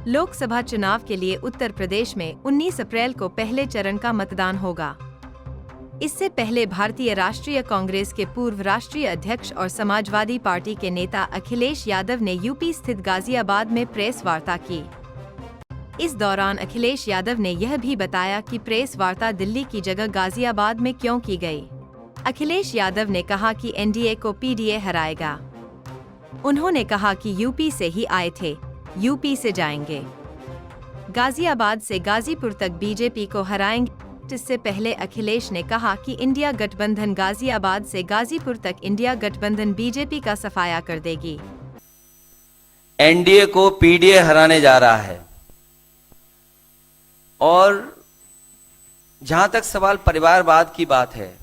लोकसभा चुनाव के लिए उत्तर प्रदेश में 19 अप्रैल को पहले चरण का मतदान होगा। इससे पहले भारतीय राष्ट्रीय कांग्रेस के पूर्व राष्ट्रीय अध्यक्ष और समाजवादी पार्टी के नेता अखिलेश यादव ने यूपी स्थित गाजियाबाद में प्रेस वार्ता की। इस दौरान अखिलेश यादव ने यह भी बताया कि प्रेस वार्ता दिल्ली की जगह गाजियाबाद में क्यों की गई। अखिलेश यादव ने कहा कि एनडीए को पीडीए हराएगा। उन्होंने कहा कि यूपी से ही आए थे, यूपी से जाएंगे। गाजियाबाद से गाजीपुर तक बीजेपी को हराएंगे। इससे पहले अखिलेश ने कहा कि इंडिया गठबंधन गाजियाबाद से गाजीपुर तक इंडिया गठबंधन बीजेपी का सफाया कर देगी। एनडीए को पीडीए हराने जा रहा है। और जहां तक सवाल परिवारवाद की बात है,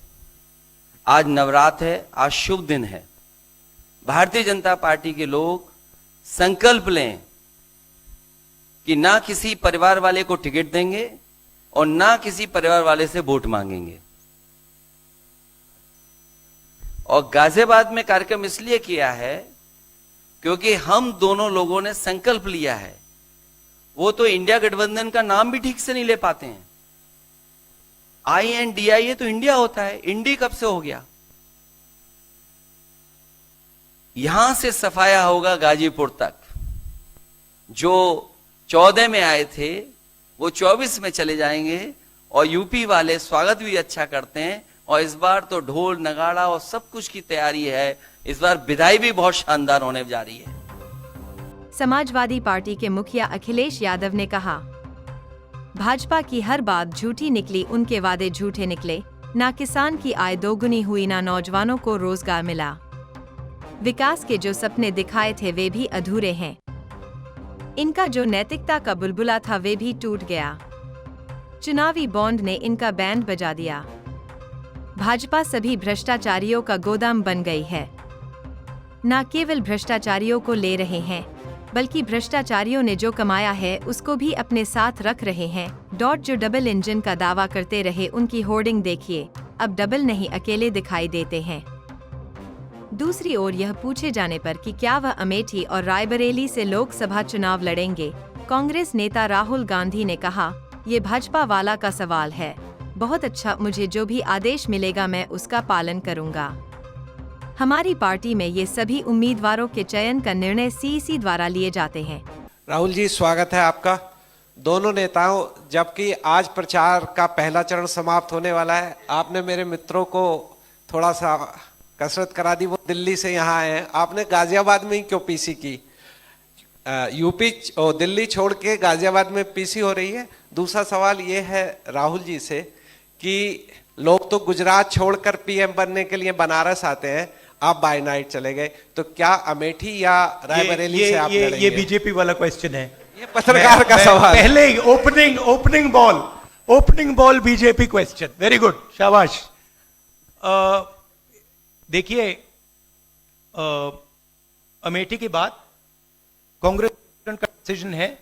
आज नवरात्र है, आज शुभ दिन है। भारतीय जनता पार्टी के लोग संकल्प लें कि ना किसी परिवार वाले को टिकट देंगे और ना किसी परिवार वाले से वोट मांगेंगे। और गाजियाबाद में कार्यक्रम इसलिए किया है क्योंकि हम दोनों लोगों ने संकल्प लिया है। वो तो इंडिया गठबंधन का नाम भी ठीक से नहीं ले पाते हैं। INDIA तो इंडिया होता है, इंडी कब से हो गया। यहां से सफाया होगा गाजीपुर तक। जो 14 में आए थे वो 24 में चले जाएंगे। और यूपी वाले स्वागत भी अच्छा करते हैं। और इस बार तो ढोल नगाड़ा और सब कुछ की तैयारी है। इस बार विदाई भी बहुत शानदार होने जा रही है। समाजवादी पार्टी के मुखिया अखिलेश यादव ने कहा, भाजपा की हर बात झूठी निकली, उनके वादे झूठे निकले। ना किसान की आय दोगुनी हुई, ना नौजवानों को रोजगार मिला। विकास के जो सपने दिखाए थे वे भी अधूरे हैं। इनका जो नैतिकता का बुलबुला था वे भी टूट गया। चुनावी बॉन्ड ने इनका बैंड बजा दिया। भाजपा सभी भ्रष्टाचारियों का गोदाम बन गई है। न केवल भ्रष्टाचारियों को ले रहे हैं, बल्कि भ्रष्टाचारियों ने जो कमाया है उसको भी अपने साथ रख रहे हैं। जो डबल इंजन का दावा करते रहे, उनकी होर्डिंग देखिए, अब डबल नहीं अकेले दिखाई देते हैं। दूसरी ओर यह पूछे जाने पर कि क्या वह अमेठी और रायबरेली से लोकसभा चुनाव लड़ेंगे, कांग्रेस नेता राहुल गांधी ने कहा, ये भाजपा वाला का सवाल है। बहुत अच्छा, मुझे जो भी आदेश मिलेगा मैं उसका पालन करूंगा। हमारी पार्टी में ये सभी उम्मीदवारों के चयन का निर्णय सीईसी द्वारा लिए जाते हैं। राहुल जी, स्वागत है आपका। दोनों नेताओं, जबकि आज प्रचार का पहला चरण समाप्त होने वाला है, आपने मेरे मित्रों को थोड़ा सा कसरत करा दी। वो दिल्ली से यहाँ आए हैं, आपने गाजियाबाद में ही क्यों पीसी की? यूपी और दिल्ली छोड़ के गाजियाबाद में पीसी हो रही है। दूसरा सवाल ये है राहुल जी से कि लोग तो गुजरात छोड़कर पीएम बनने के लिए बनारस आते हैं, आप बाय नाइट चले गए, तो क्या अमेठी या रायबरेली से आप लड़ेंगे? ये बीजेपी वाला क्वेश्चन है। ये पत्रकार का सवाल। पहले ही opening ball BJP question. Very good, शाबाश। देखिए, अमेठी के बाद कांग्रेस का डिसीजन है।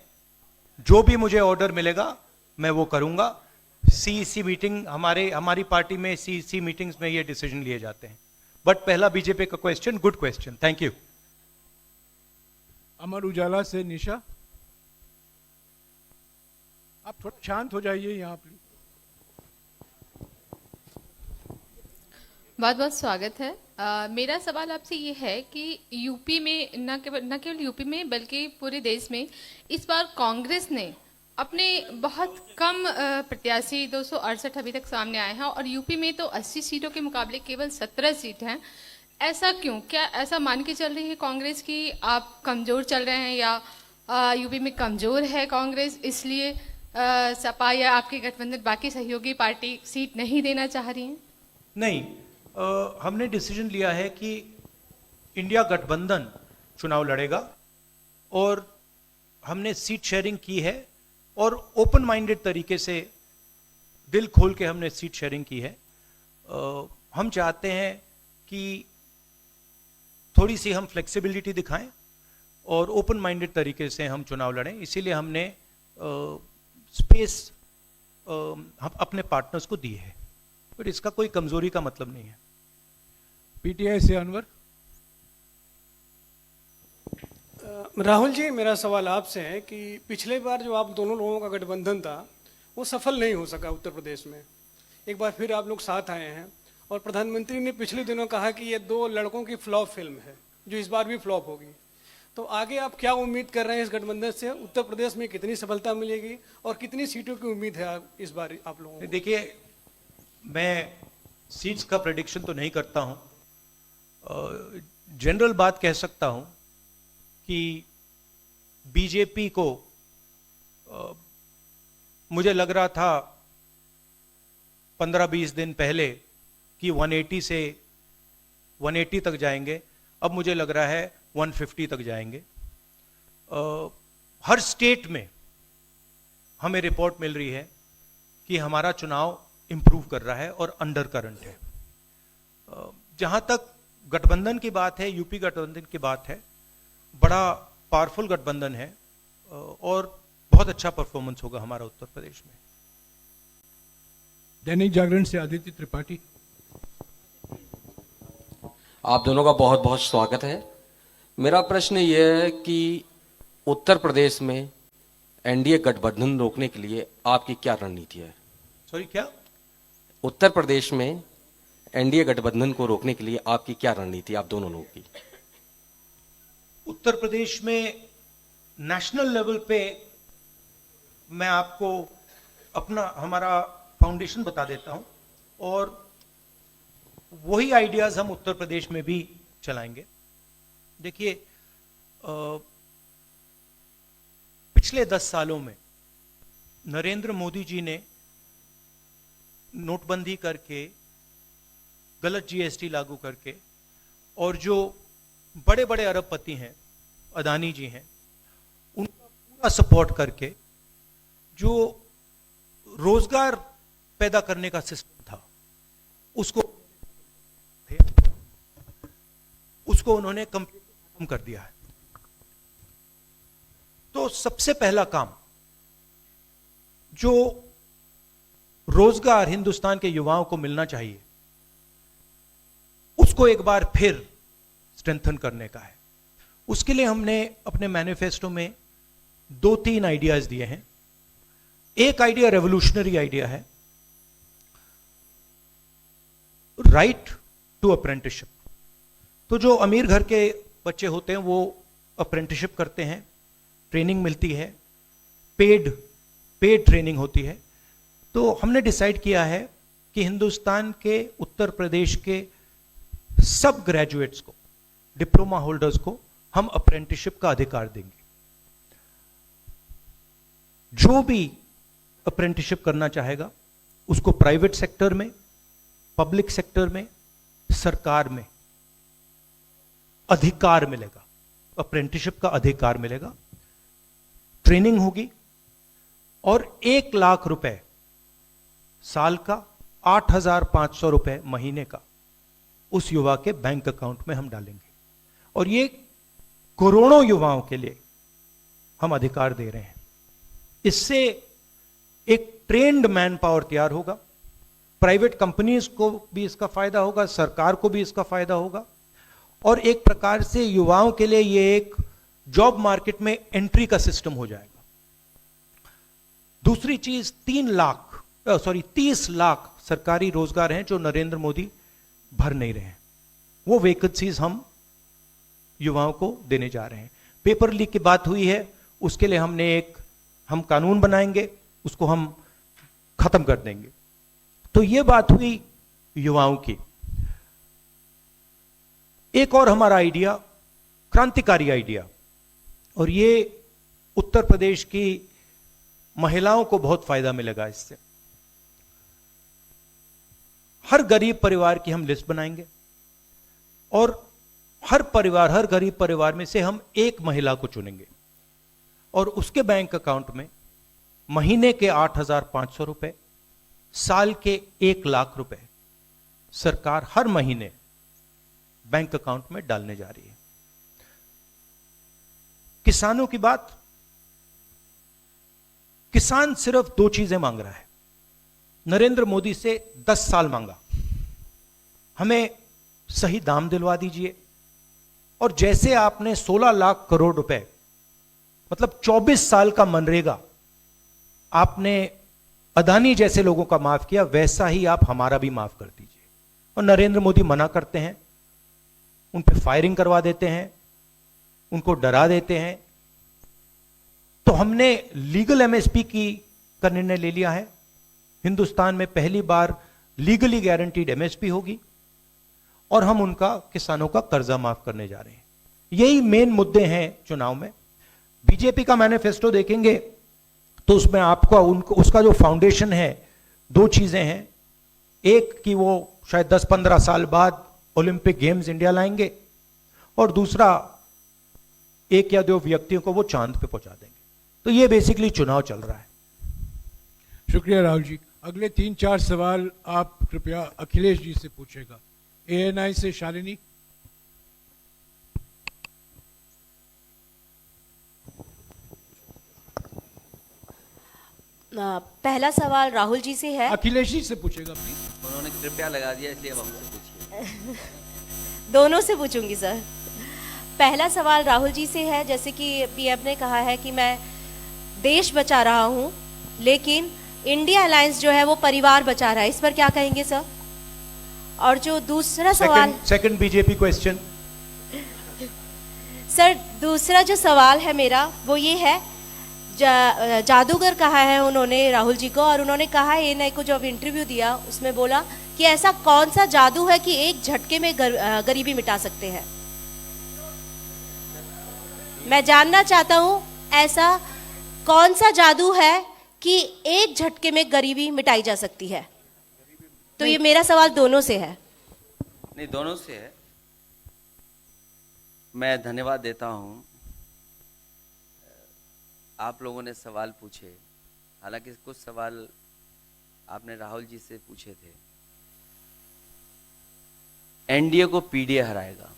जो भी मुझे ऑर्डर मिलेगा मैं वो करूंगा। सीईसी मीटिंग, हमारी पार्टी में सीईसी मीटिंग्स में ये डिसीजन लिए जाते हैं। बट पहला बीजेपी का question, good question, thank you. Amar Ujala से निशा, आप थोड़ा शांत हो जाइए यहाँ पे। बहुत बहुत स्वागत है। मेरा सवाल आपसे ये है कि यूपी में न केवल यूपी में बल्कि पूरे देश में इस बार कांग्रेस ने अपने बहुत कम प्रत्याशी 268 अभी तक सामने आए हैं और यूपी में तो 80 सीटों के मुकाबले केवल 17 सीट हैं। ऐसा क्यों? क्या ऐसा मान के चल रही है कांग्रेस कि आप कमजोर चल रहे हैं, या यूपी में कमजोर है कांग्रेस इसलिए सपा या आपकी गठबंधन बाकी सहयोगी पार्टी सीट नहीं देना चाह रही है? नहीं, हमने डिसीजन लिया है कि इंडिया गठबंधन चुनाव लड़ेगा और हमने सीट शेयरिंग की है और ओपन माइंडेड तरीके से, दिल खोल के हमने सीट शेयरिंग की है। हम चाहते हैं कि थोड़ी सी हम फ्लेक्सिबिलिटी दिखाएं और ओपन माइंडेड तरीके से हम चुनाव लड़ें। इसीलिए हमने स्पेस हम अपने पार्टनर्स को दी है, बट इसका कोई कमजोरी का मतलब नहीं है। पीटीआई से अनवर। राहुल जी, मेरा सवाल आपसे है कि पिछले बार जो आप दोनों लोगों का गठबंधन था वो सफल नहीं हो सका उत्तर प्रदेश में। एक बार फिर आप लोग साथ आए हैं और प्रधानमंत्री ने पिछले दिनों कहा कि ये दो लड़कों की फ्लॉप फिल्म है जो इस बार भी फ्लॉप होगी। तो आगे आप क्या उम्मीद कर रहे हैं इस गठबंधन से? उत्तर प्रदेश में कितनी सफलता मिलेगी और कितनी सीटों की उम्मीद है इस बार आप लोगों को? देखिए, मैं सीट्स का प्रेडिक्शन तो नहीं करता हूं। जनरल बात कह सकता हूं कि बीजेपी को मुझे लग रहा था 15-20 दिन पहले कि 180 से 180 तक जाएंगे, अब मुझे लग रहा है 150 तक जाएंगे। हर स्टेट में हमें रिपोर्ट मिल रही है कि हमारा चुनाव इंप्रूव कर रहा है और अंडर करंट है। जहां तक गठबंधन की बात है, यूपी गठबंधन की बात है, बड़ा पावरफुल गठबंधन है और बहुत अच्छा परफॉर्मेंस होगा हमारा उत्तर प्रदेश में। दैनिक जागरण से आदित्य त्रिपाठी। आप दोनों का बहुत बहुत स्वागत है। मेरा प्रश्न यह है कि उत्तर प्रदेश में एनडीए गठबंधन रोकने के लिए आपकी क्या रणनीति है? सॉरी, क्या? उत्तर प्रदेश में एनडीए गठबंधन को रोकने के लिए आपकी क्या रणनीति आप दोनों लोगों की? उत्तर प्रदेश में नेशनल लेवल पे मैं आपको हमारा फाउंडेशन बता देता हूं और वही आइडियाज हम उत्तर प्रदेश में भी चलाएंगे। देखिए, पिछले 10 सालों में नरेंद्र मोदी जी ने नोटबंदी करके, गलत जीएसटी लागू करके, और जो बड़े बड़े अरबपति हैं, अदानी जी हैं, उनका पूरा सपोर्ट करके जो रोजगार पैदा करने का सिस्टम था उसको उन्होंने कंप्लीटली खत्म कर दिया है। तो सबसे पहला काम जो रोजगार हिंदुस्तान के युवाओं को मिलना चाहिए उसको एक बार फिर स्ट्रेंथन करने का है। उसके लिए हमने अपने मैनिफेस्टो में 2-3 आइडियाज दिए हैं। एक आइडिया रेवोल्यूशनरी आइडिया है, राइट टू अप्रेंटिसशिप। तो जो अमीर घर के बच्चे होते हैं वो अप्रेंटिसशिप करते हैं, ट्रेनिंग मिलती है, पेड ट्रेनिंग होती है। तो हमने डिसाइड किया है कि हिंदुस्तान के उत्तर प्रदेश के सब ग्रेजुएट्स को, डिप्लोमा होल्डर्स को हम अप्रेंटिसशिप का अधिकार देंगे। जो भी अप्रेंटिसशिप करना चाहेगा उसको प्राइवेट सेक्टर में, पब्लिक सेक्टर में, सरकार में अधिकार मिलेगा, अप्रेंटिसशिप का अधिकार मिलेगा, ट्रेनिंग होगी और 1 लाख रुपए साल का, 8,500 रुपए महीने का उस युवा के बैंक अकाउंट में हम डालेंगे। और ये करोड़ों युवाओं के लिए हम अधिकार दे रहे हैं। इससे एक ट्रेन्ड मैन पावर तैयार होगा, प्राइवेट कंपनीज को भी इसका फायदा होगा, सरकार को भी इसका फायदा होगा, और एक प्रकार से युवाओं के लिए ये एक जॉब मार्केट में एंट्री का सिस्टम हो जाएगा। दूसरी चीज, 30 लाख सरकारी रोजगार हैं जो नरेंद्र मोदी भर नहीं रहे हैं, वो वैकेंसीज हम युवाओं को देने जा रहे हैं। पेपर लीक की बात हुई है, उसके लिए हम कानून बनाएंगे, उसको हम खत्म कर देंगे। तो ये बात हुई युवाओं की। एक और हमारा आइडिया, क्रांतिकारी आइडिया, और ये उत्तर प्रदेश की महिलाओं को बहुत फायदा मिलेगा इससे। हर गरीब परिवार की हम लिस्ट बनाएंगे और हर गरीब परिवार में से हम एक महिला को चुनेंगे और उसके बैंक अकाउंट में महीने के 8,500 रुपए, साल के 1 लाख रुपए सरकार हर महीने बैंक अकाउंट में डालने जा रही है। किसानों की बात, किसान सिर्फ 2 चीजें मांग रहा है। नरेंद्र मोदी से 10 साल मांगा, हमें सही दाम दिलवा दीजिए, और जैसे आपने 16 लाख करोड़ रुपए मतलब 24 साल का मनरेगा आपने अदानी जैसे लोगों का माफ किया, वैसा ही आप हमारा भी माफ कर दीजिए। और नरेंद्र मोदी मना करते हैं, उन पे फायरिंग करवा देते हैं, उनको डरा देते हैं। तो हमने लीगल एमएसपी का निर्णय ले लिया है। हिंदुस्तान में पहली बार लीगली गारंटीड एमएसपी होगी और हम उनका किसानों का कर्जा माफ करने जा रहे हैं। यही मेन मुद्दे हैं चुनाव में। बीजेपी का मैनिफेस्टो देखेंगे तो उसमें आपका उसका जो फाउंडेशन है, दो चीजें हैं। एक कि वो शायद 10-15 साल बाद ओलंपिक गेम्स इंडिया लाएंगे, और दूसरा एक या दो व्यक्तियों को वो चांद पे पहुंचा देंगे। तो ये बेसिकली चुनाव चल रहा है। शुक्रिया राहुल जी। अगले 3-4 सवाल आप कृपया अखिलेश जी से पूछेगा। ANI से शालिनी। पहला सवाल राहुल जी से है। अखिलेश जी से पूछेगा प्लीज। उन्होंने कृपया लगा दिया, इसलिए अब हमसे पूछिए। दोनों से पूछूंगी सर। पहला सवाल राहुल जी से है, जैसे कि पीएम ने कहा है कि मैं देश बचा रहा हूं, लेकिन इंडिया अलायंस जो है वो परिवार बचा रहा है, इस पर क्या कहेंगे सर? और जो दूसरा सवाल, सेकंड बीजेपी क्वेश्चन। सर दूसरा जो सवाल है मेरा वो ये है, जादूगर कहा है उन्होंने राहुल जी को, और उन्होंने कहा है ANI को जब इंटरव्यू दिया उसमें बोला कि ऐसा कौन सा जादू है कि एक झटके में गरीबी मिटा सकते हैं। मैं जानना चाहता हूं ऐसा कौन सा जादू है कि एक झटके में गरीबी मिटाई जा सकती है। तो ये मेरा सवाल दोनों से है। नहीं, दोनों से है। मैं धन्यवाद देता हूं, आप लोगों ने सवाल पूछे। हालांकि कुछ सवाल आपने राहुल जी से पूछे थे। एनडीए को पीडीए हराएगा,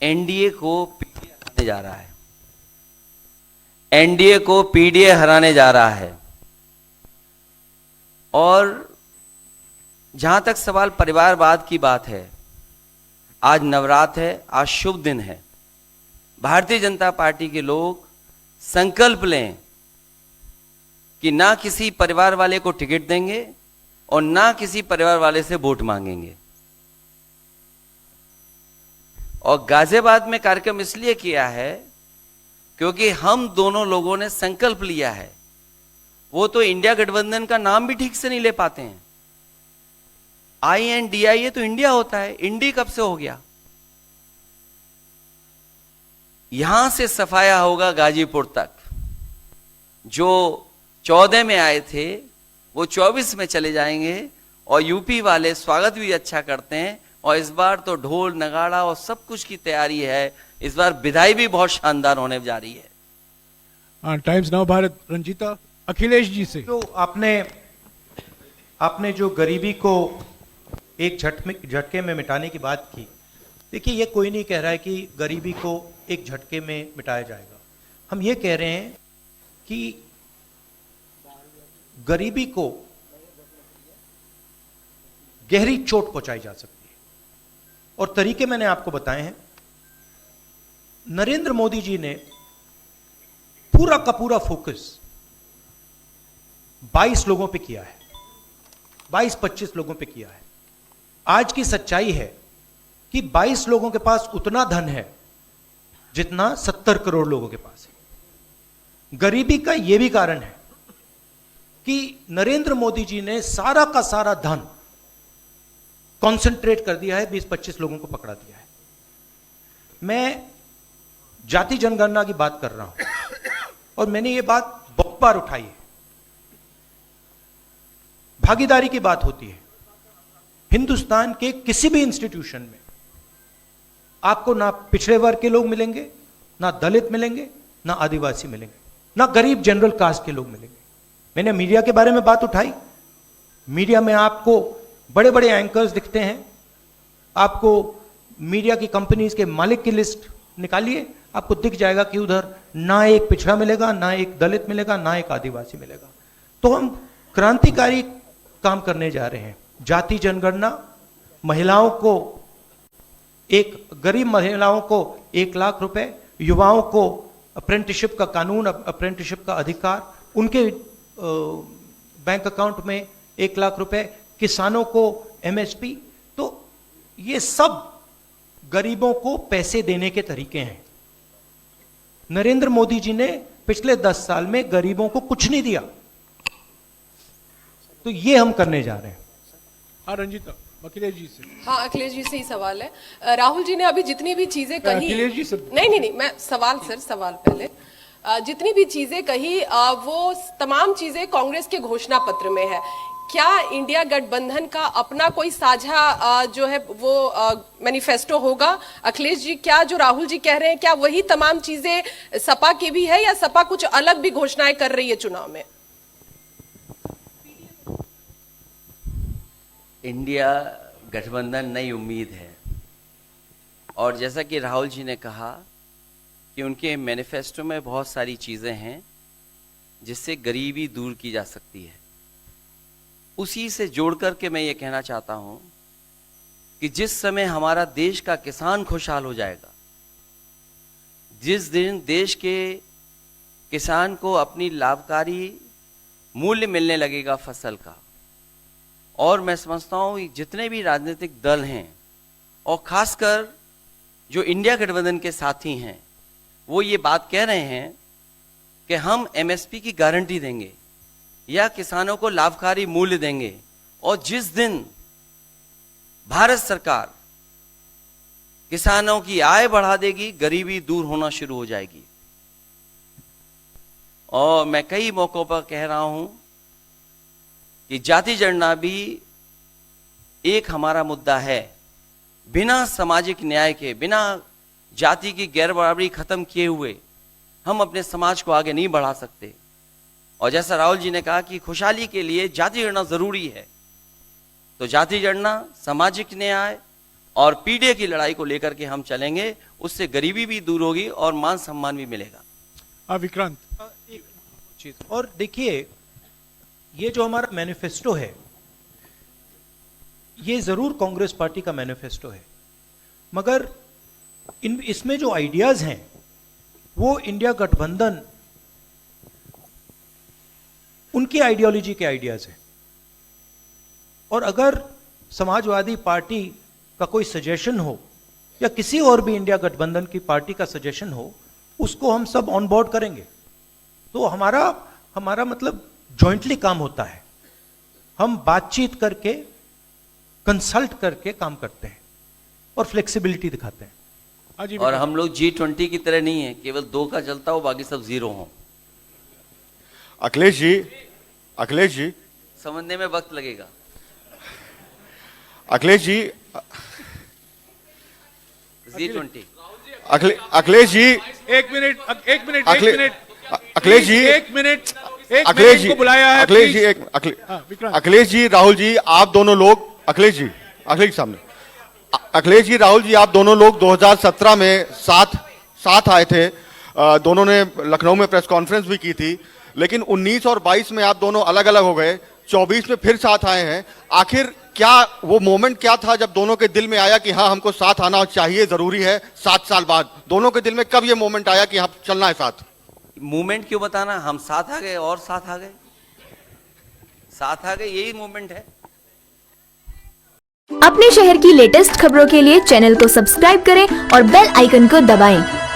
एनडीए को पीडीए हराने जा रहा है, एनडीए को पीडीए हराने जा रहा है। और जहां तक सवाल परिवारवाद की बात है, आज नवरात्र है, आज शुभ दिन है। भारतीय जनता पार्टी के लोग संकल्प लें कि ना किसी परिवार वाले को टिकट देंगे और ना किसी परिवार वाले से वोट मांगेंगे। और गाजियाबाद में कार्यक्रम इसलिए किया है क्योंकि हम दोनों लोगों ने संकल्प लिया है। वो तो इंडिया गठबंधन का नाम भी ठीक से नहीं ले पाते हैं। INDIA तो इंडिया होता है, इंडी कब से हो गया? यहां से सफाया होगा गाजीपुर तक। जो 14 में आए थे वो 24 में चले जाएंगे। और यूपी वाले स्वागत भी अच्छा करते हैं, और इस बार तो ढोल नगाड़ा और सब कुछ की तैयारी है। इस बार विदाई भी बहुत शानदार होने जा रही है। Times Now Bharat, Ranjeeta. अखिलेश जी से। तो आपने जो गरीबी को एक झटके में मिटाने की बात की, देखिए ये कोई नहीं कह रहा है कि गरीबी को एक झटके में मिटाया जाएगा। हम ये कह रहे हैं कि गरीबी को गहरी चोट पहुंचाई जा सकती है, और तरीके मैंने आपको बताए हैं। नरेंद्र मोदी जी ने पूरा का पूरा फोकस 22 लोगों पे किया है, 22-25 लोगों पे किया है। आज की सच्चाई है कि 22 लोगों के पास उतना धन है जितना 70 करोड़ लोगों के पास है। गरीबी का यह भी कारण है कि नरेंद्र मोदी जी ने सारा का सारा धन कॉन्सेंट्रेट कर दिया है, 20-25 लोगों को पकड़ा दिया है। मैं जाति जनगणना की बात कर रहा हूं और मैंने ये बात बहुत बार उठाई है। भागीदारी की बात होती है। हिंदुस्तान के किसी भी इंस्टीट्यूशन में आपको ना पिछड़े वर्ग के लोग मिलेंगे, ना दलित मिलेंगे, ना आदिवासी मिलेंगे, ना गरीब जनरल कास्ट के लोग मिलेंगे। मैंने मीडिया के बारे में बात उठाई। मीडिया में आपको बड़े बड़े एंकर्स दिखते हैं। आपको मीडिया की कंपनीज के मालिक की लिस्ट निकालिए, आपको दिख जाएगा कि उधर ना एक पिछड़ा मिलेगा, ना एक दलित मिलेगा, ना एक आदिवासी मिलेगा। तो हम क्रांतिकारी काम करने जा रहे हैं। जाति जनगणना, महिलाओं को गरीब महिलाओं को 1 लाख रुपए, युवाओं को अप्रेंटिसशिप का कानून, अप्रेंटिसशिप का अधिकार, उनके बैंक अकाउंट में 1 लाख रुपए, किसानों को एमएसपी, तो ये सब गरीबों को पैसे देने के तरीके हैं। नरेंद्र मोदी जी ने पिछले 10 साल में गरीबों को कुछ नहीं दिया, तो ये हम करने जा रहे हैं। हाँ रंजीता, अखिलेश जी से। हाँ, अखिलेश जी से ही सवाल है। राहुल जी ने अभी जितनी भी चीजें कही, अखिलेश जी से नहीं, मैं सवाल पहले जितनी भी चीजें कही वो तमाम चीजें कांग्रेस के घोषणा पत्र में है। क्या इंडिया गठबंधन का अपना कोई साझा जो है वो मैनिफेस्टो होगा? अखिलेश जी, क्या जो राहुल जी कह रहे हैं क्या वही तमाम चीजें सपा की भी है, या सपा कुछ अलग भी घोषणाएं कर रही है चुनाव में? इंडिया गठबंधन नई उम्मीद है, और जैसा कि राहुल जी ने कहा कि उनके मैनिफेस्टो में बहुत सारी चीजें हैं जिससे गरीबी दूर की जा सकती है। उसी से जोड़ करके मैं ये कहना चाहता हूं कि जिस समय हमारा देश का किसान खुशहाल हो जाएगा, जिस दिन देश के किसान को अपनी लाभकारी मूल्य मिलने लगेगा फसल का, और मैं समझता हूं जितने भी राजनीतिक दल हैं और खासकर जो इंडिया गठबंधन के साथी हैं, वो ये बात कह रहे हैं कि हम एमएसपी की गारंटी देंगे या किसानों को लाभकारी मूल्य देंगे, और जिस दिन भारत सरकार किसानों की आय बढ़ा देगी, गरीबी दूर होना शुरू हो जाएगी। और मैं कई मौकों पर कह रहा हूं कि जाति जनगणना भी एक हमारा मुद्दा है। बिना सामाजिक न्याय के, बिना जाति की गैर बराबरी खत्म किए हुए हम अपने समाज को आगे नहीं बढ़ा सकते। और जैसा राहुल जी ने कहा कि खुशहाली के लिए जाति जनगणना जरूरी है, तो जाति जनगणना, सामाजिक न्याय और पीढ़ी की लड़ाई को लेकर के हम चलेंगे, उससे गरीबी भी दूर होगी और मान सम्मान भी मिलेगा। विक्रांत, एक चीज और देखिए, ये जो हमारा मैनिफेस्टो है, ये जरूर कांग्रेस पार्टी का मैनिफेस्टो है, मगर इसमें जो आइडियाज हैं वो इंडिया गठबंधन उनकी आइडियोलॉजी के आइडियाज हैं। और अगर समाजवादी पार्टी का कोई सजेशन हो या किसी और भी इंडिया गठबंधन की पार्टी का सजेशन हो, उसको हम सब ऑन बोर्ड करेंगे। तो हमारा मतलब जॉइंटली काम होता है, हम बातचीत करके, कंसल्ट करके काम करते हैं और फ्लेक्सिबिलिटी दिखाते हैं। और हम लोग G20 की तरह नहीं है, केवल 2 का चलता हो, बाकी सब 0 हो। अखिलेश जी समझने में वक्त लगेगा। अखिलेश जी G20 अखिलेश जी एक मिनट अखिलेश जी को बुलाया है। अखिलेश जी, राहुल जी, आप दोनों लोग, अखिलेश जी सामने, अखिलेश जी, राहुल जी, आप दोनों लोग 2017 में साथ आए थे, दोनों ने लखनऊ में प्रेस कॉन्फ्रेंस भी की थी, लेकिन 19 और 22 में आप दोनों अलग अलग हो गए, 24 में फिर साथ आए हैं। आखिर क्या वो मोमेंट क्या था जब दोनों के दिल में आया कि हाँ, हमको साथ आना चाहिए, जरूरी है? 7 साल बाद दोनों के दिल में कब ये मोमेंट आया कि हाँ, चलना है साथ? मूवमेंट क्यों बताना, हम साथ आ गए और साथ आ गए, यही मूवमेंट है। अपने शहर की लेटेस्ट खबरों के लिए चैनल को सब्सक्राइब करें और बेल आइकन को दबाएं।